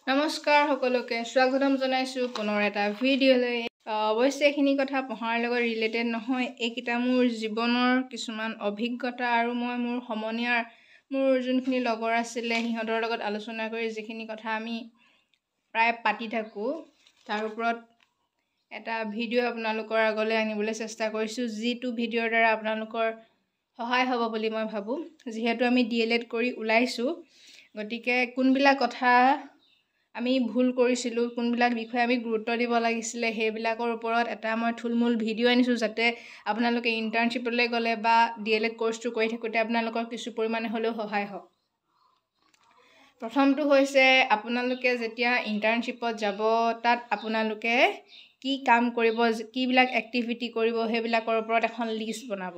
নমস্কাৰ সকলোকে স্বাগতম জনাইছো পুনৰ এটা ভিডিঅ'লৈ। অৱশ্যে এইখিনি কথা পঢ়াৰ লগত ৰিলেটেড নহয়, এইকেইটা মোৰ জীৱনৰ কিছুমান অভিজ্ঞতা আৰু মই মোৰ সমনীয়াৰ মোৰ যোনখিনি লগৰ আছিলে সিহঁতৰ লগত আলোচনা কৰি যিখিনি কথা আমি প্ৰায় পাতি থাকোঁ তাৰ ওপৰত এটা ভিডিঅ' আপোনালোকৰ আগলৈ আনিবলৈ চেষ্টা কৰিছোঁ, যিটো ভিডিঅ'ৰ দ্বাৰা আপোনালোকৰ সহায় হ'ব বুলি মই ভাবোঁ। যিহেতু আমি DLED কৰি ওলাইছোঁ, গতিকে কোনবিলাক কথা আমি ভুল কৰিছিলোঁ, কোনবিলাক বিষয়ে আমি গুৰুত্ব দিব লাগিছিলে, সেইবিলাকৰ ওপৰত এটা মই থুলমূল ভিডিঅ' আনিছোঁ, যাতে আপোনালোকে ইণ্টাৰ্ণশ্বিপলৈ গ'লে বা DLED কোৰ্চটো কৰি থাকোঁতে আপোনালোকৰ কিছু পৰিমাণে হ'লেও সহায় হওক। প্ৰথমটো হৈছে আপোনালোকে যেতিয়া ইণ্টাৰ্ণশ্বিপত যাব, তাত আপোনালোকে কি কাম কৰিব, কিবিলাক এক্টিভিটি কৰিব, সেইবিলাকৰ ওপৰত এখন লিষ্ট বনাব।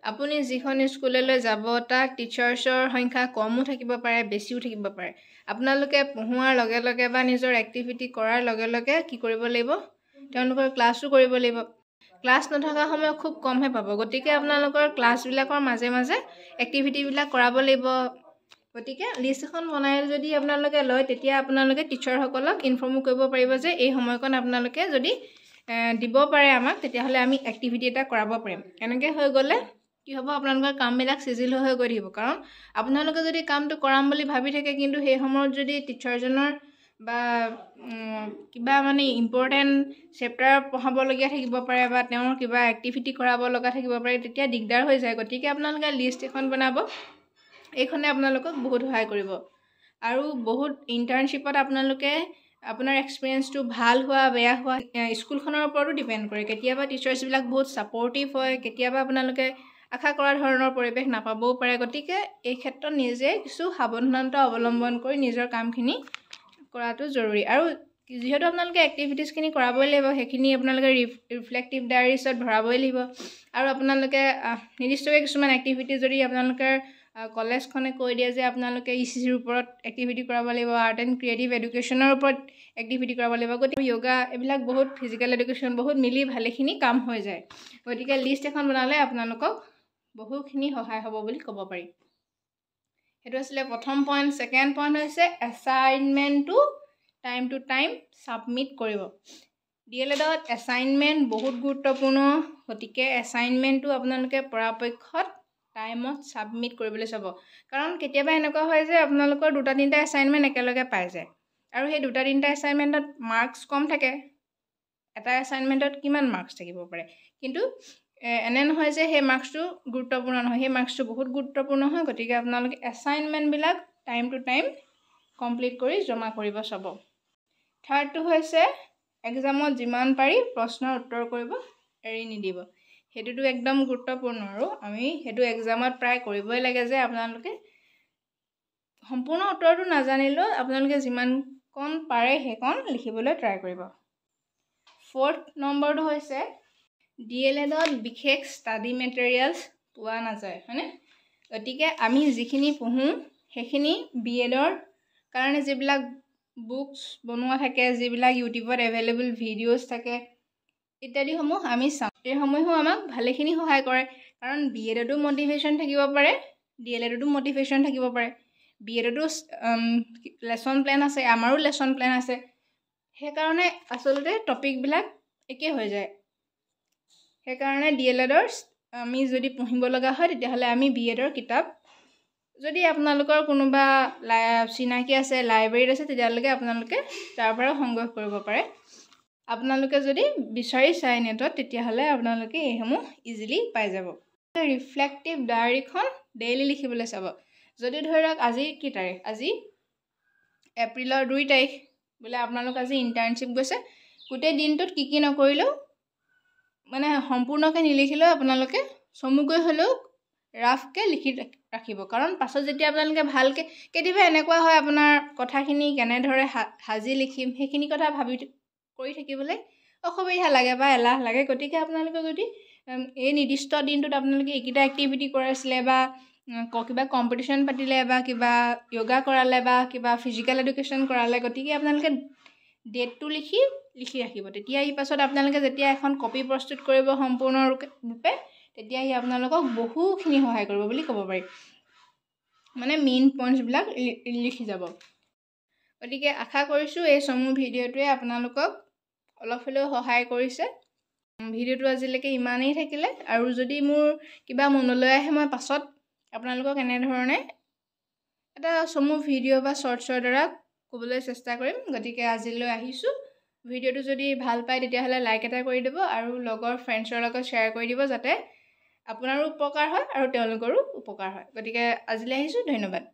আপুনি যিখন স্কুললৈ যাব তাত টিচাৰ্ছৰ সংখ্যা কমো থাকিব পাৰে, বেছিও থাকিব পাৰে। আপোনালোকে পঢ়োৱাৰ লগে লগে বা নিজৰ এক্টিভিটি কৰাৰ লগে লগে কি কৰিব লাগিব, তেওঁলোকৰ ক্লাছো কৰিব লাগিব। ক্লাছ নথকা সময় খুব কমহে পাব, গতিকে আপোনালোকৰ ক্লাছবিলাকৰ মাজে মাজে এক্টিভিটিবিলাক কৰাব লাগিব। গতিকে লিষ্ট এখন বনাই যদি আপোনালোকে লয়, তেতিয়া আপোনালোকে টিচাৰসকলক ইনফৰ্মো কৰিব পাৰিব যে এই সময়কণ আপোনালোকে যদি দিব পাৰে আমাক, তেতিয়াহ'লে আমি এক্টিভিটি এটা কৰাব পাৰিম। এনেকৈ হৈ গ'লে কি হ'ব, আপোনালোকৰ কামবিলাক চিজিল হৈ গৈ থাকিব। কাৰণ আপোনালোকে যদি কামটো কৰাম বুলি ভাবি থাকে, কিন্তু সেই সময়ত যদি টিচাৰজনৰ বা কিবা ইম্পৰ্টেণ্ট চেপ্টাৰ পঢ়াবলগীয়া থাকিব পাৰে বা তেওঁৰ কিবা এক্টিভিটি কৰাব লগা থাকিব পাৰে, তেতিয়া দিগদাৰ হৈ যায়। গতিকে আপোনালোকে লিষ্ট এখন বনাব, এইখনে আপোনালোকক বহুত সহায় কৰিব। আৰু বহুত ইণ্টাৰ্ণশ্বিপত আপোনালোকে আপোনাৰ এক্সপিৰিয়েঞ্চটো ভাল হোৱা বেয়া হোৱা স্কুলখনৰ ওপৰতো ডিপেণ্ড কৰে। কেতিয়াবা টিচাৰ্ছবিলাক বহুত ছাপৰ্টিভ হয়, কেতিয়াবা আপোনালোকে আশা কৰা ধৰণৰ পৰিৱেশ নাপাবও পাৰে। গতিকে এই ক্ষেত্ৰত নিজে কিছু সাৱধানতা অৱলম্বন কৰি নিজৰ কামখিনি কৰাটো জৰুৰী। আৰু যিহেতু আপোনালোকে এক্টিভিটিছখিনি কৰাবই লাগিব, সেইখিনি আপোনালোকে ৰিফ্লেক্টিভ ডায়েৰিছত ভৰাবই লাগিব। আৰু আপোনালোকে নিৰ্দিষ্টকৈ কিছুমান এক্টিভিটি যদি আপোনালোকে কলেজখনে কৈ দিয়ে যে আপোনালোকে ECCৰ ওপৰত এক্টিভিটি কৰাব লাগিব, আৰ্ট এণ্ড ক্ৰিয়েটিভ এডুকেশ্যনৰ ওপৰত এক্টিভিটি কৰাব লাগিব, গতিকে য়োগা, এইবিলাক বহুত ফিজিকেল এডুকেশ্যন বহুত মিলি ভালেখিনি কাম হৈ যায়। গতিকে লিষ্ট এখন বনালে আপোনালোকক বহুখিনি সহায় হ'ব বুলি ক'ব পাৰি। সেইটো আছিলে প্ৰথম পইণ্ট। ছেকেণ্ড পইণ্ট হৈছে এছাইনমেণ্টটো টাইম টু টাইম ছাবমিট কৰিব। DLEDত এছাইনমেণ্ট বহুত গুৰুত্বপূৰ্ণ, গতিকে এছাইনমেণ্টটো আপোনালোকে পৰাপক্ষত টাইমত ছাবমিট কৰিবলৈ চাব। কাৰণ কেতিয়াবা এনেকুৱা হয় যে আপোনালোকৰ 2-3টা এছাইনমেণ্ট একেলগে পাই যায়, আৰু সেই 2-3টা এছাইনমেণ্টত মাৰ্কছ কম থাকে। এটা এছাইনমেণ্টত কিমান মাৰ্কছ থাকিব পাৰে, কিন্তু এনে নহয় যে সেই মাৰ্কছটো গুৰুত্বপূৰ্ণ নহয়, সেই মাৰ্কছটো বহুত গুৰুত্বপূৰ্ণ হয়। গতিকে আপোনালোকে এছাইনমেণ্টবিলাক টাইম টু টাইম কমপ্লিট কৰি জমা কৰিব চাব। থাৰ্ডটো হৈছে এক্সামত যিমান পাৰি প্ৰশ্নৰ উত্তৰ কৰিব এৰি নিদিব। সেইটোতো একদম গুৰুত্বপূৰ্ণ, আৰু আমি সেইটো এক্সামত প্ৰায় কৰিবই লাগে যে আপোনালোকে সম্পূৰ্ণ উত্তৰটো নাজানিলেও আপোনালোকে যিমানকণ পাৰে সেইকণ লিখিবলৈ ট্ৰাই কৰিব। ফ'ৰ্থ নম্বৰটো হৈছে DLEDত বিশেষ ষ্টাডি মেটেৰিয়েলছ পোৱা নাযায়, হয়নে? গতিকে আমি যিখিনি পঢ়োঁ সেইখিনি BEDৰ কাৰণে যিবিলাক বুকছ বনোৱা থাকে, যিবিলাক ইউটিউবত এভেইলেবল ভিডিঅ'জ থাকে ইত্যাদিসমূহ আমি চাওঁ। এইসমূহেও আমাক ভালেখিনি সহায় কৰে। কাৰণ BEDতো মটিভেশ্যন থাকিব পাৰে, DLEDতো মটিভেশ্যন থাকিব পাৰে। BEDতো লেচন প্লেন আছে, আমাৰো লেচন প্লেন আছে, সেইকাৰণে আচলতে টপিকবিলাক একে হৈ যায়। সেইকাৰণে DLEDৰ আমি যদি পঢ়িব লগা হয়, তেতিয়াহ'লে আমি BEDৰ কিতাপ, যদি আপোনালোকৰ কোনোবা চিনাকি আছে, লাইব্ৰেৰীত আছে, তেতিয়ালৈকে আপোনালোকে তাৰ পৰাও সংগ্ৰহ কৰিব পাৰে। আপোনালোকে যদি বিচাৰি চায় নেটত, তেতিয়াহ'লে আপোনালোকে এইসমূহ ইজিলি পাই যাব। ৰিফ্লেক্টিভ ডায়েৰীখন ডেইলি লিখিবলৈ চাব। যদি ধৰক আজি কি তাৰিখ, আজি এপ্ৰিলৰ 2 তাৰিখ বোলে, আপোনালোক আজি ইণ্টাৰ্ণশ্বিপ গৈছে, গোটেই দিনটোত কি কি নকৰিলেও সম্পূৰ্ণকৈ নিলিখিলেও আপোনালোকে চমুকৈ হ'লেও ৰাফকৈ লিখি ৰাখিব। কাৰণ পাছত যেতিয়া আপোনালোকে ভালকৈ, কেতিয়াবা এনেকুৱা হয় আপোনাৰ কথাখিনি কেনেদৰে সাজি লিখিম সেইখিনি কথা ভাবি কৰি থাকিবলৈ অসুবিধা লাগে বা এলাহ লাগে। গতিকে আপোনালোকে যদি এই নিৰ্দিষ্ট দিনটোত আপোনালোকে এইকেইটা এক্টিভিটি কৰাইছিলে বা কিবা কম্পিটিশ্যন পাতিলে বা কিবা য়োগা কৰালে বা কিবা ফিজিকেল এডুকেশ্যন কৰালে, গতিকে আপোনালোকে ডেটটো লিখি ৰাখিব। তেতিয়া এই পাছত আপোনালোকে যেতিয়া এখন কপি প্ৰস্তুত কৰিব সম্পূৰ্ণৰূপে, তেতিয়া সি আপোনালোকক বহুখিনি সহায় কৰিব বুলি ক'ব পাৰি। মেইন পইণ্টছবিলাক লিখি যাব। গতিকে আশা কৰিছোঁ এই চমু ভিডিঅ'টোৱে আপোনালোকক অলপ হ'লেও সহায় কৰিছে। ভিডিঅ'টো আজিলৈকে ইমানেই থাকিলে, আৰু যদি মোৰ কিবা মনলৈ আহে মই পাছত আপোনালোকক এনেধৰণে এটা চমু ভিডিঅ' বা শ্বৰ্টছৰ দ্বাৰা ক'বলৈ চেষ্টা কৰিম। গতিকে আজিলৈ আহিছোঁ। ভিডিঅ'টো যদি ভাল পায় তেতিয়াহ'লে লাইক এটা কৰি দিব, আৰু লগৰ ফ্ৰেণ্ডছৰ লগত শ্বেয়াৰ কৰি দিব, যাতে আপোনাৰো উপকাৰ হয় আৰু তেওঁলোকৰো উপকাৰ হয়। গতিকে আজিলৈ আহিছোঁ, ধন্যবাদ।